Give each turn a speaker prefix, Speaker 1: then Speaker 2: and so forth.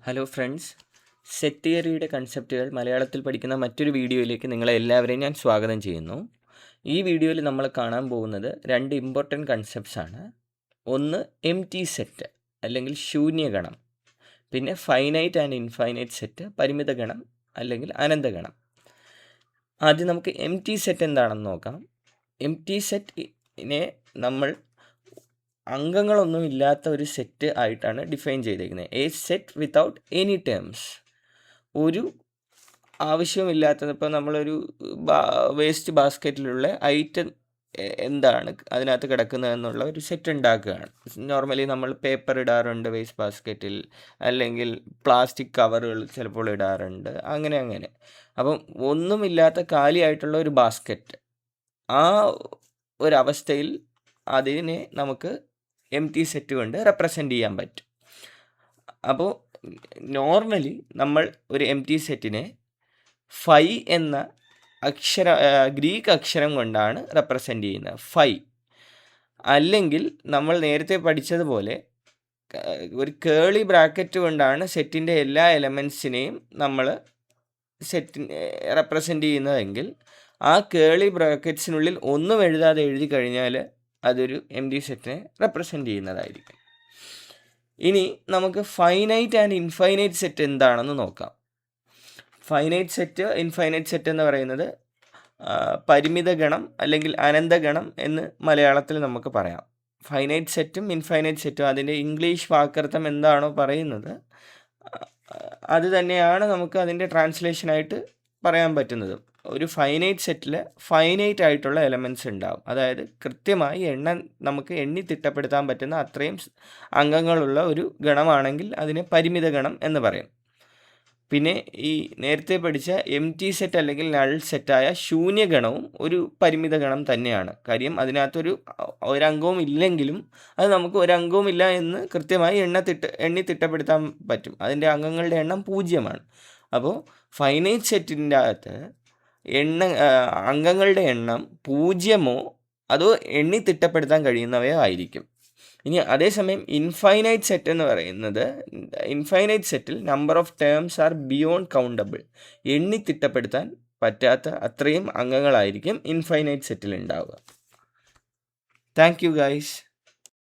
Speaker 1: Hello friends, set തിയറിയുടെ കൺസെപ്റ്റുകൾ മലയാളത്തിൽ പഠിക്കുന്ന മറ്റൊരു വീഡിയോയിലേക്ക് നിങ്ങളെ എല്ലാവരെയും ഞാൻ സ്വാഗതം ചെയ്യുന്നു. ഈ വീഡിയോയിൽ നമ്മൾ കാണാൻ പോകുന്നത് രണ്ട് ഇമ്പോർട്ടൻറ്റ് കൺസെപ്റ്റ്സ് ആണ്. ഒന്ന് എംപ്റ്റി സെറ്റ് അല്ലെങ്കിൽ ശൂന്യഗണം, പിന്നെ ഫൈനൈറ്റ് ആൻഡ് ഇൻഫൈനൈറ്റ് സെറ്റ് പരിമിത ഗണം അല്ലെങ്കിൽ അനന്തഗണം. ആദ്യം നമുക്ക് എംപ്റ്റി സെറ്റ് എന്താണെന്ന് നോക്കാം. എംപ്റ്റി സെറ്റിനെ നമ്മൾ അംഗങ്ങളൊന്നും ഇല്ലാത്ത ഒരു സെറ്റ് ആയിട്ടാണ് ഡിഫൈൻ ചെയ്തിരിക്കുന്നത്. A set without any terms. ഒരു ആവശ്യമില്ലാത്തത്, ഇപ്പോൾ നമ്മളൊരു വേസ്റ്റ് ബാസ്ക്കറ്റിലുള്ള ഐറ്റം എന്താണ് അതിനകത്ത് കിടക്കുന്നതെന്നുള്ള ഒരു സെറ്റ് ഉണ്ടാക്കുകയാണ്. നോർമലി നമ്മൾ പേപ്പർ ഇടാറുണ്ട് വേസ്റ്റ് ബാസ്ക്കറ്റിൽ, അല്ലെങ്കിൽ പ്ലാസ്റ്റിക് കവറുകൾ ചിലപ്പോൾ ഇടാറുണ്ട്, അങ്ങനെ. അപ്പം ഒന്നുമില്ലാത്ത കാലിയായിട്ടുള്ള ഒരു ബാസ്ക്കറ്റ്, ആ ഒരവസ്ഥയിൽ അതിനെ നമുക്ക് എംപ്റ്റി സെറ്റ് കൊണ്ട് റെപ്രസെൻ്റ് ചെയ്യാൻ പറ്റും. അപ്പോൾ നോർമലി നമ്മൾ ഒരു എംപ്റ്റി സെറ്റിനെ ഫൈ എന്ന ഗ്രീക്ക് അക്ഷരം കൊണ്ടാണ് റെപ്രസെൻ്റ് ചെയ്യുന്നത്. ഫൈ അല്ലെങ്കിൽ നമ്മൾ നേരത്തെ പഠിച്ചതുപോലെ ഒരു കേളി ബ്രാക്കറ്റ് കൊണ്ടാണ് സെറ്റിൻ്റെ എല്ലാ എലമെൻസിനെയും നമ്മൾ റെപ്രസെൻ്റ് ചെയ്യുന്നതെങ്കിൽ ആ കേളി ബ്രാക്കറ്റ്സിനുള്ളിൽ ഒന്നും എഴുതാതെ എഴുതി കഴിഞ്ഞാൽ അതൊരു എംപ്റ്റി സെറ്റിനെ റെപ്രസെൻ്റ് ചെയ്യുന്നതായിരിക്കും. ഇനി നമുക്ക് ഫൈനൈറ്റ് ആൻഡ് ഇൻഫൈനൈറ്റ് സെറ്റ് എന്താണെന്ന് നോക്കാം. ഫൈനൈറ്റ് സെറ്റ്, ഇൻഫൈനൈറ്റ് സെറ്റ് എന്ന് പറയുന്നത് പരിമിത ഗണം അല്ലെങ്കിൽ അനന്തഗണം എന്ന് മലയാളത്തിൽ നമുക്ക് പറയാം. ഫൈനൈറ്റ് സെറ്റും ഇൻഫൈനൈറ്റ് സെറ്റും അതിൻ്റെ ഇംഗ്ലീഷ് വാക്കർത്ഥം എന്താണോ പറയുന്നത് അത് തന്നെയാണ് നമുക്ക് അതിൻ്റെ ട്രാൻസ്ലേഷനായിട്ട് പറയാൻ പറ്റുന്നത്. ഒരു ഫൈനൈറ്റ് സെറ്റിൽ ഫൈനൈറ്റ് ആയിട്ടുള്ള എലമെൻറ്റ്സ് ഉണ്ടാവും. അതായത് കൃത്യമായി നമുക്ക് എണ്ണി തിട്ടപ്പെടുത്താൻ പറ്റുന്ന അത്രയും അംഗങ്ങളുള്ള ഒരു ഗണമാണെങ്കിൽ അതിനെ പരിമിത ഗണം എന്ന് പറയും. പിന്നെ ഈ നേരത്തെ പഠിച്ച എംപ്റ്റി സെറ്റ് അല്ലെങ്കിൽ നൾ സെറ്റായ ശൂന്യഗണവും ഒരു പരിമിത ഗണം തന്നെയാണ്. കാര്യം അതിനകത്തൊരു ഒരംഗവും ഇല്ലെങ്കിലും അത് നമുക്ക് ഒരംഗവും ഇല്ല എന്ന് കൃത്യമായി എണ്ണി തിട്ടപ്പെടുത്താൻ പറ്റും. അതിൻ്റെ അംഗങ്ങളുടെ എണ്ണം 0. അപ്പോൾ ഫൈനൈറ്റ് സെറ്റിൻ്റെ അകത്ത് അംഗങ്ങളുടെ എണ്ണം 0 അതോ എണ്ണി തിട്ടപ്പെടുത്താൻ കഴിയുന്നവയോ ആയിരിക്കും. ഇനി അതേസമയം ഇൻഫൈനൈറ്റ് സെറ്റ് എന്ന് പറയുന്നത്, infinite settle number of terms R beyond countable. എണ്ണി തിട്ടപ്പെടുത്താൻ പറ്റാത്ത അത്രയും അംഗങ്ങളായിരിക്കും ഇൻഫൈനൈറ്റ് സെറ്റിൽ ഉണ്ടാവുക. Thank you guys.